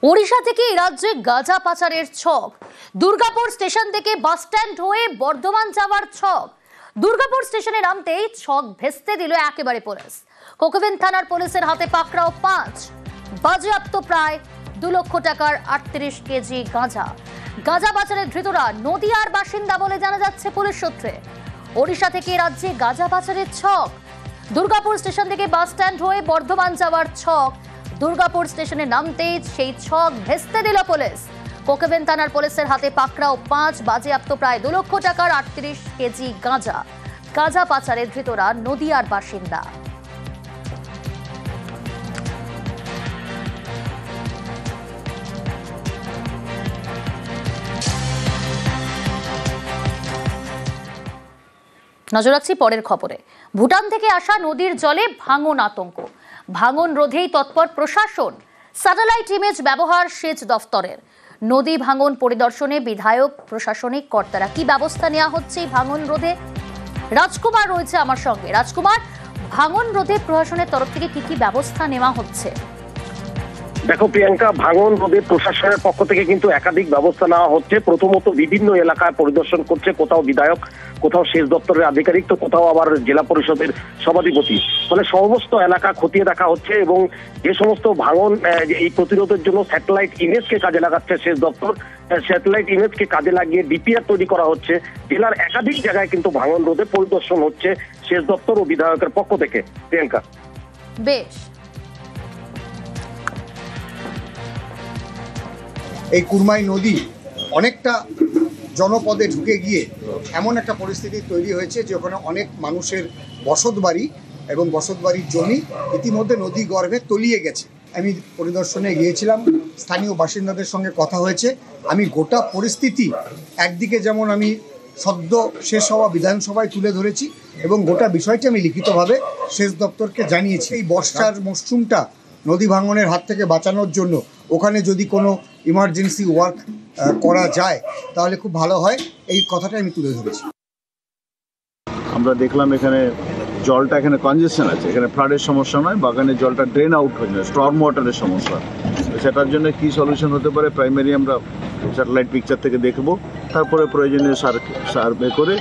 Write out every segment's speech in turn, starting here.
ওড়িশা থেকে রাজ্যে গাঁজা পাচারের ছক। দুর্গাপুর স্টেশন থেকে বাস স্ট্যান্ড হয়ে বর্ধমান যাওয়ার ছক। দুর্গাপুর স্টেশনে নামতেই ছক ভেস্তে দিল একেবারে পুলিশ। কোকোভেন থানার পুলিশের হাতে পাকড়াও 5, বাজেয়াপ্ত প্রায় 2 লক্ষ টাকার 38 কেজি গাঁজা। গাঁজা পাচারের ধৃতরা নদিয়ার বাসিন্দা বলে জানা যাচ্ছে পুলিশ সূত্রে। ওড়িশা থেকে রাজ্যে গাঁজা পাচারের ছক। দুর্গাপুর স্টেশন থেকে বাস স্ট্যান্ড হয়ে বর্ধমান যাওয়ার ছক। দুর্গাপুর স্টেশনে নামতেই সেই ছক ভেস্তে দিল পুলিশ। কোকোভেন থানার পুলিশের হাতে পাকড়াও 5, বাজেয়াপ্ত প্রায় 2 লক্ষ টাকার 38 কেজি গাঁজা। গাঁজা পাচারের ধৃতরা নদিয়ার বাসিন্দা। নজর রাখছি পরের খবরে। ভুটান থেকে আসা নদীর জলে ভাঙন আতঙ্ক। ভাঙন রোধেই তৎপর প্রশাসন। স্যাটেলাইট ইমেজ ব্যবহার সেচ দফতরের। নদী ভাঙন পরিদর্শনে বিধায়ক, প্রশাসনিক কর্তারা কি ব্যবস্থা নেওয়া হচ্ছে এই ভাঙন রোধে? রাজকুমার রয়েছে আমার সঙ্গে। রাজকুমার, ভাঙন রোধে প্রশাসনের তরফ থেকে কি কি ব্যবস্থা নেওয়া হচ্ছে? দেখো প্রিয়াঙ্কা, ভাঙন রোধে প্রশাসনের পক্ষ থেকে কিন্তু একাধিক ব্যবস্থা নেওয়া হচ্ছে। প্রথমত বিভিন্ন এলাকায় পরিদর্শন করছে, কোথাও বিধায়ক, কোথাও সেচ দপ্তরের আধিকারিক, তো কোথাও আবার জেলা পরিষদের সভাধিপতি। মানে সমস্ত এলাকা খতিয়ে দেখা হচ্ছে এবং যে সমস্ত ভাঙন এই প্রতিরোধের জন্য স্যাটেলাইট ইমেজকে কাজে লাগাচ্ছে সেচ দপ্তর, স্যাটেলাইট ইমেজকে কাজে লাগিয়ে ডিপিআর তৈরি করা হচ্ছে। জেলার একাধিক জায়গায় কিন্তু ভাঙন রোধে পরিদর্শন হচ্ছে সেচ দপ্তর ও বিধায়কের পক্ষ থেকে। প্রিয়াঙ্কা, বেশ। এই কুরমাই নদী অনেকটা জনপদে ঢুকে গিয়ে এমন একটা পরিস্থিতি তৈরি হয়েছে যে ওখানে অনেক মানুষের বসতবাড়ি এবং বসতবাড়ির জমি ইতিমধ্যে নদী গর্ভে তলিয়ে গেছে। আমি পরিদর্শনে গিয়েছিলাম, স্থানীয় বাসিন্দাদের সঙ্গে কথা হয়েছে। আমি গোটা পরিস্থিতি একদিকে যেমন আমি সদ্য শেষ হওয়া বিধানসভায় তুলে ধরেছি এবং গোটা বিষয়টি আমি লিখিতভাবে সেচ দপ্তরকে জানিয়েছি। এই বর্ষার মরশুমটা নদী ভাঙনের হাত থেকে বাঁচানোর জন্য ওখানে যদি কোনো ইমার্জেন্সি ওয়ার্ক করা যায় তাহলে খুব ভালো হয়, এই কথাটা আমি তুলে ধরেছি। আমরা দেখলাম এখানে জলটা এখানে কনজেশন আছে, এখানে ফ্লাডের সমস্যা নয়, বাগানের জলটা ড্রেন আউট হয়ে যায়, স্টর্ম ওয়াটারের সমস্যা। সেটার জন্য কি সলিউশন হতে পারে প্রাইমারি আমরা স্যাটেলাইট পিকচার থেকে দেখব, তারপরে প্রয়োজনীয় সার্ভে করে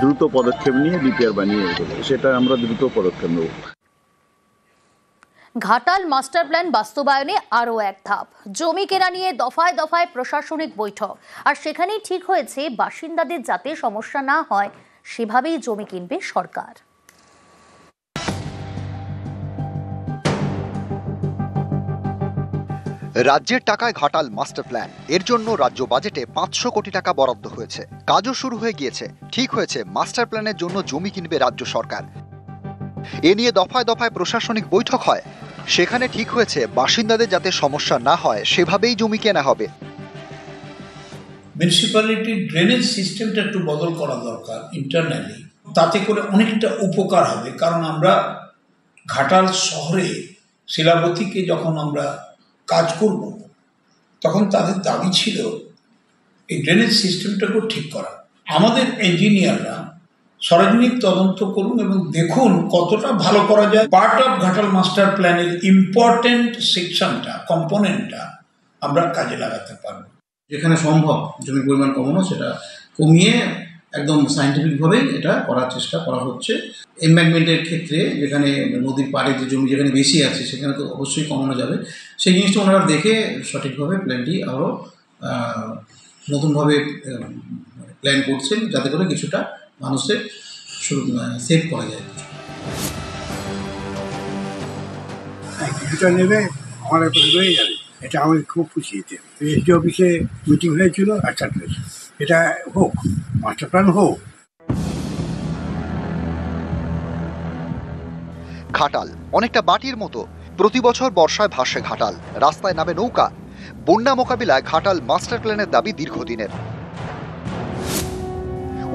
দ্রুত পদক্ষেপ নিয়ে ডিপিআর বানিয়ে দেবো। সেটা আমরা দ্রুত পদক্ষেপ নেব। ঘাটাল মাস্টার প্ল্যান বাস্তবায়নে আরও এক ধাপ। জমি কেনা নিয়ে দফায় দফায় প্রশাসনিক বৈঠক, আর সেখানেই ঠিক হয়েছে বাসিন্দাদের যাতে সমস্যা না হয় সেভাবেই জমি কিনবে সরকার। রাজ্যের টাকায় ঘাটাল মাস্টার প্ল্যান, এর জন্য রাজ্য বাজেটে 500 কোটি টাকা বরাদ্দ হয়েছে। কাজও শুরু হয়ে গিয়েছে। ঠিক হয়েছে মাস্টার প্ল্যানের জন্য জমি কিনবে রাজ্য সরকার। এ নিয়ে দফায় দফায় প্রশাসনিক বৈঠক হয়। সেখানে ঠিক হয়েছে বাসিন্দাদের যাতে সমস্যা না হয় সেভাবেই জমি কেনা হবে। মিউনিসিপ্যালিটি ড্রেনেজ সিস্টেমটা একটু বদল করা দরকার ইন্টারনালি, তাতে করে অনেকটা উপকার হবে। কারণ আমরা ঘাটাল শহরে শিলাবতীকে যখন আমরা কাজ করব তখন তাদের দাবি ছিল এই ড্রেনেজ সিস্টেমটাকেও ঠিক করা। আমাদের ইঞ্জিনিয়াররা সরজমিক তদন্ত করুন এবং দেখুন কতটা ভালো করা যায়। পার্ট অফ ঘাটাল মাস্টার প্ল্যানের ইম্পর্টেন্ট সেকশনটা, কম্পোনেন্টটা আমরা কাজে লাগাতে পারব। যেখানে সম্ভব জমির পরিমাণ কমানো, সেটা কমিয়ে একদম সায়েন্টিফিকভাবেই এটা করার চেষ্টা করা হচ্ছে। এমব্যাঙ্কমেন্টের ক্ষেত্রে যেখানে নদীর পাড়ে যে জমি যেখানে বেশি আছে সেখানে তো অবশ্যই কমানো যাবে। সেই জিনিসটা ওনারা দেখে সঠিকভাবে প্ল্যানটি আরও নতুনভাবে প্ল্যান করছেন যাতে করে কিছুটা মানুষের সেভ করা যায়। কিছুটা নেবে, আমার একটা রয়ে যাবে, এটা আমাকে খুব খুশি হয়েছে। এসডি অফিসে মিটিং হয়েছিল, আচ্ছা এটা হোক, মাস্টার প্ল্যান হোক। ঘাটাল অনেকটা বাটির মতো, প্রতি বছর বর্ষায় ভাসে ঘাটাল, রাস্তায় নামে নৌকা। বন্যা মোকাবিলায় ঘাটাল মাস্টার প্ল্যানের দাবি দীর্ঘদিনের।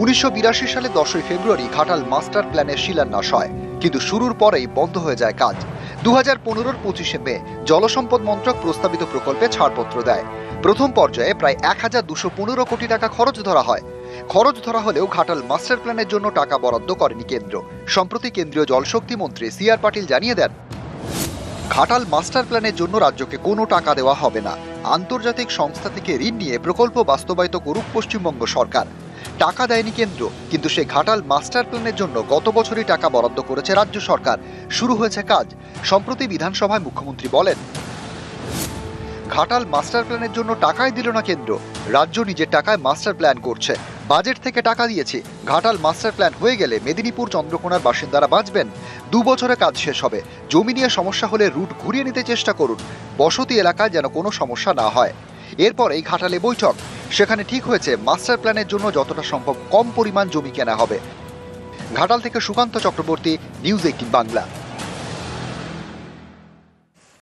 1982 সালে 10ই ফেব্রুয়ারি ঘাটাল মাস্টার প্ল্যানের শিলান্যাস হয়, কিন্তু শুরুর পরেই বন্ধ হয়ে যায় কাজ। 2015-র 25শে মে জলসম্পদ মন্ত্রক প্রস্তাবিত প্রকল্পে ছাড়পত্র দেয়। প্রথম পর্যায়ে প্রায় 1215 কোটি টাকা খরচ ধরা হয়। খরচ ধরা হলেও ঘাটাল মাস্টার প্ল্যানের জন্য টাকা বরাদ্দ করেনি কেন্দ্র। সম্প্রতি কেন্দ্রীয় জলশক্তি মন্ত্রী সি আর পাটিল জানিয়ে দেন, ঘাটাল মাস্টার প্ল্যানের জন্য রাজ্যকে কোনো টাকা দেওয়া হবে না। আন্তর্জাতিক সংস্থা থেকে ঋণ নিয়ে প্রকল্প বাস্তবায়িত করুক পশ্চিমবঙ্গ সরকার। টাকা দেয়নি কেন্দ্র, কিন্তু সেই ঘাটাল মাস্টার প্ল্যানের জন্য গত বছরই টাকা বরাদ্দ করেছে রাজ্য সরকার। শুরু হয়েছে কাজ। সম্প্রতি বিধানসভায় মুখ্যমন্ত্রী বলেন, ঘাটাল মাস্টার প্ল্যানের জন্য টাকাই দিল না কেন্দ্র, রাজ্য নিজের টাকায় মাস্টার প্ল্যান করছে। বাজেট থেকে টাকা দিয়েছি। ঘাটাল মাস্টার প্ল্যান হয়ে গেলে মেদিনীপুর চন্দ্রকোনার বাসিন্দারা বাঁচবেন। 2 বছরে কাজ শেষ হবে। জমি নিয়ে সমস্যা হলে রুট ঘুরিয়ে নিতে চেষ্টা করুন। বসতি এলাকায় যেন কোনো সমস্যা না হয়। এরপর এই ঘাটালে বৈঠক। সেখানে ঠিক হয়েছে মাস্টার প্ল্যানের জন্য যতটা সম্ভব কম পরিমাণ জমি কেনা হবে। ঘাটাল থেকে সুকান্ত চক্রবর্তী, নিউজ 18 বাংলা।